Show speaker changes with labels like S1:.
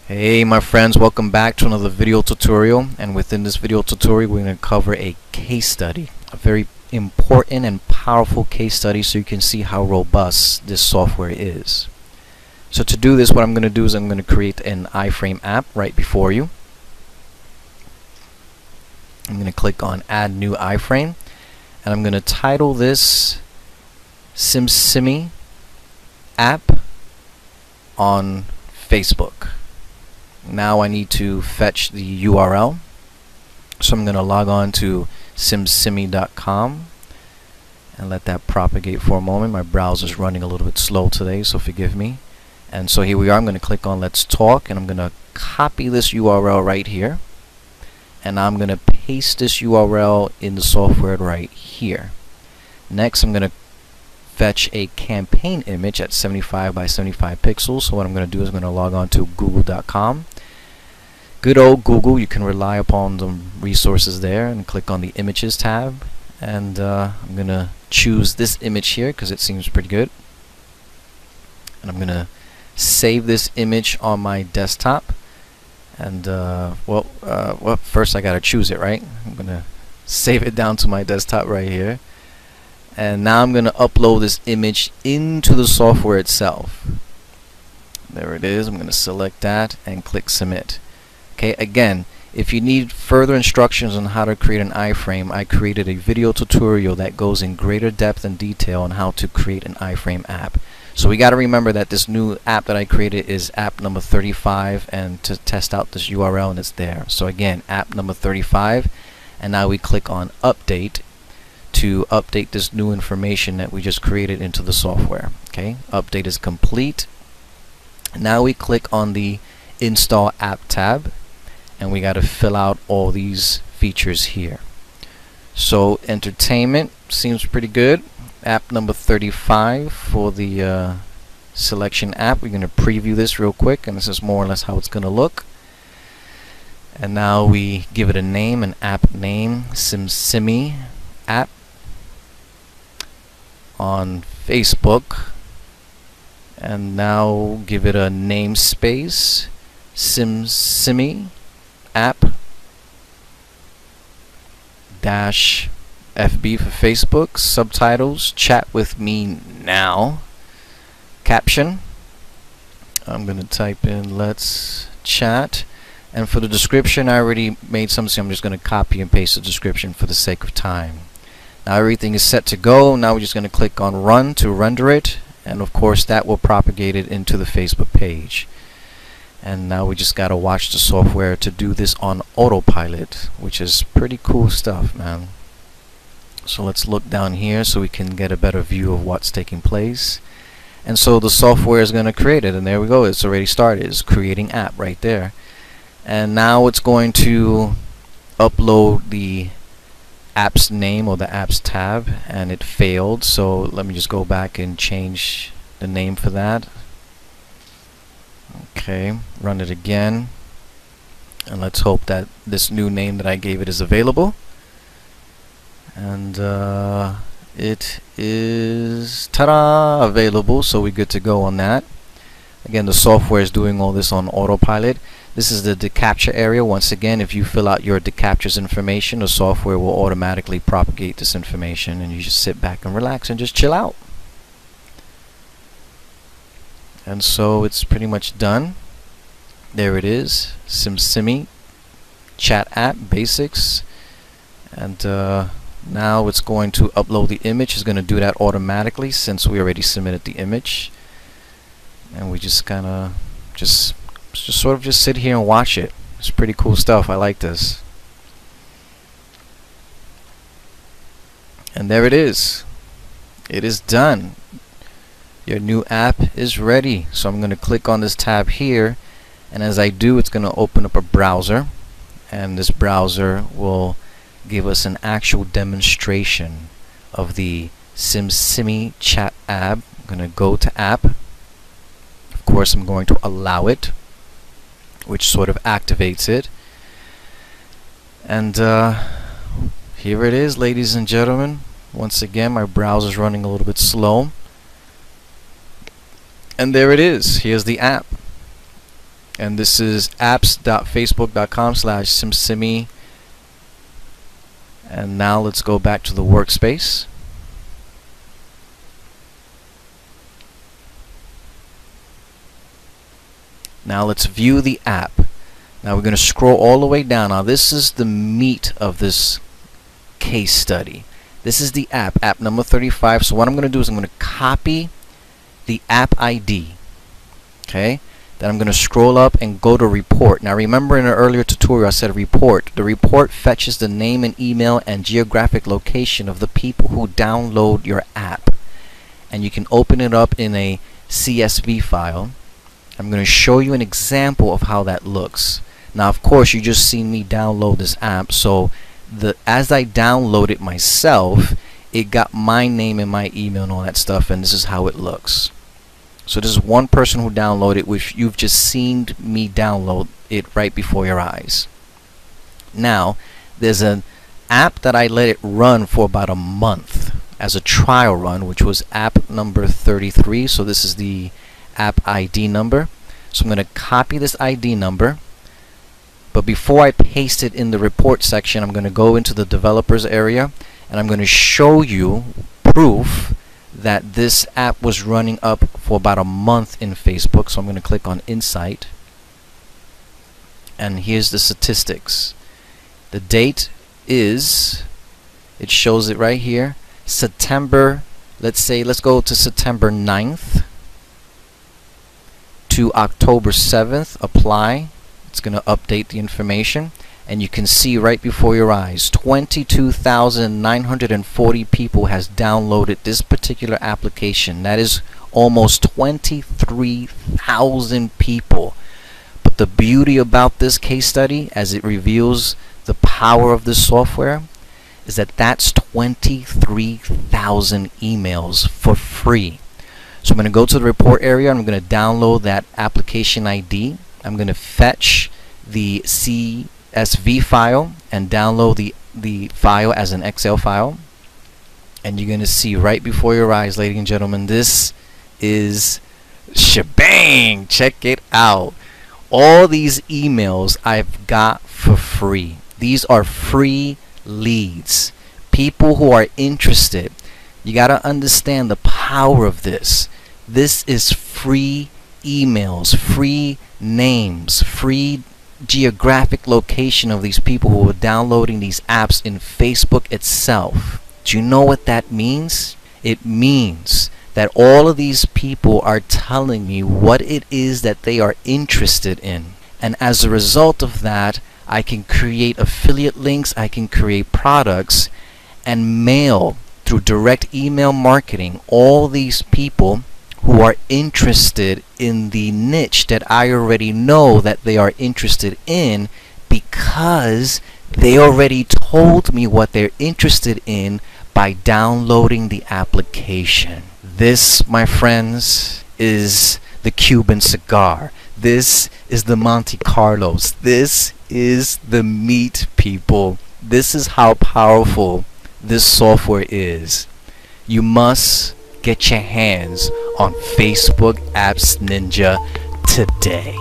S1: Hey my friends, welcome back to another video tutorial, and within this video tutorial we're going to cover a case study, a very important and powerful case study, so you can see how robust this software is. So to do this, what I'm going to do is I'm going to create an iframe app right before you. I'm going to click on add new iframe, and I'm going to title this SimSimi app on Facebook. Now I need to fetch the URL, so I'm going to log on to simsimi.com and let that propagate for a moment. My browser's running a little bit slow today, so forgive me. And so here we are. I'm going to click on Let's Talk, and I'm going to copy this URL right here, and I'm going to paste this URL in the software right here. Next, I'm going to fetch a campaign image at 75 by 75 pixels. So what I'm going to do is I'm going to log on to google.com. Good old Google, you can rely upon the resources there, and click on the images tab, and I'm going to choose this image here because it seems pretty good, and I'm going to save this image on my desktop. And well, first I got to choose it, right? I'm going to save it down to my desktop right here. And now I'm going to upload this image into the software itself. There it is. I'm going to select that and click submit. Okay, again, if you need further instructions on how to create an iframe, I created a video tutorial that goes in greater depth and detail on how to create an iframe app. So we got to remember that this new app that I created is app number 35, and to test out this URL, and it's there. So again, app number 35, and now we click on update to update this new information that we just created into the software. Okay, update is complete. Now we click on the install app tab, and we got to fill out all these features here. So entertainment seems pretty good. App number 35 for the selection app. We're going to preview this real quick, and this is more or less how it's going to look. And now we give it a name, an app name, SimSimi app on Facebook, and now give it a namespace, SimSimi app dash FB for Facebook, subtitles, chat with me now, caption, I'm gonna type in let's chat, and for the description I already made something, so I'm just gonna copy and paste the description for the sake of time. Now everything is set to go. Now we're just going to click on run to render it, and of course that will propagate it into the Facebook page. And now we just got to watch the software to do this on autopilot, which is pretty cool stuff, man. So let's look down here so we can get a better view of what's taking place. And so the software is going to create it, and there we go, it's already started. It's creating app right there. And now it's going to upload the app's name or the app's tab, and it failed, so let me just go back and change the name for that. Okay, run it again, and let's hope that this new name that I gave it is available. And it is, ta-da, available, so we're good to go on that. Again, the software is doing all this on autopilot. This is the deCAPTCHA area. Once again, if you fill out your deCAPTCHA's information, the software will automatically propagate this information, and you just sit back and relax and just chill out. And so it's pretty much done. There it is, SimSimi chat app basics. And now it's going to upload the image. It's going to do that automatically since we already submitted the image. And we just kind of just sort of just sit here and watch it. It's pretty cool stuff. I like this. And there it is. It is done. Your new app is ready. So I'm going to click on this tab here, and as I do, it's going to open up a browser, and this browser will give us an actual demonstration of the SimSimi chat app. I'm going to go to app. Of course, I'm going to allow it, which sort of activates it. And here it is, ladies and gentlemen. Once again, my browser's running a little bit slow. And there it is. Here's the app. And this is apps.facebook.com/simsimi. And now let's go back to the workspace. Now let's view the app. Now we're going to scroll all the way down. Now this is the meat of this case study. This is the app number 35. So what I'm going to do is I'm going to copy the app ID. Okay? Then I'm going to scroll up and go to report. Now remember in an earlier tutorial I said report. The report fetches the name and email and geographic location of the people who download your app. And you can open it up in a CSV file. I'm going to show you an example of how that looks. Now of course you just seen me download this app, so as I download it myself, it got my name and my email and all that stuff, and this is how it looks. So this is one person who downloaded it, which you've just seen me download it right before your eyes. Now there's an app that I let it run for about a month as a trial run, which was app number 33. So this is the app ID number. So I'm going to copy this ID number, but before I paste it in the report section, I'm going to go into the developers area and I'm going to show you proof that this app was running up for about a month in Facebook. So I'm going to click on Insight, and here's the statistics. The date is, it shows it right here, September, let's go to September 9th to October 7th. Apply. It's going to update the information, and you can see right before your eyes 22,940 people has downloaded this particular application. That is almost 23,000 people. But the beauty about this case study, as it reveals the power of this software, is that that's 23,000 emails for free. So I'm going to go to the report area and I'm going to download that application ID. I'm going to fetch the CSV file and download the file as an Excel file. And you're going to see right before your eyes, ladies and gentlemen, this is shebang. Check it out. All these emails I've got for free. These are free leads. People who are interested. You got to understand the power of this. This is free emails, free names, free geographic location of these people who are downloading these apps in Facebook itself. Do you know what that means? It means that all of these people are telling me what it is that they are interested in. And as a result of that, I can create affiliate links, I can create products, and mail through direct email marketing all these people who are interested in the niche that I already know that they are interested in, because they already told me what they're interested in by downloading the application. This, my friends, is the Cuban cigar. This is the Monte Carlos. This is the meat, people. This is how powerful this software is. You must get your hands on Facebook Apps Ninja today.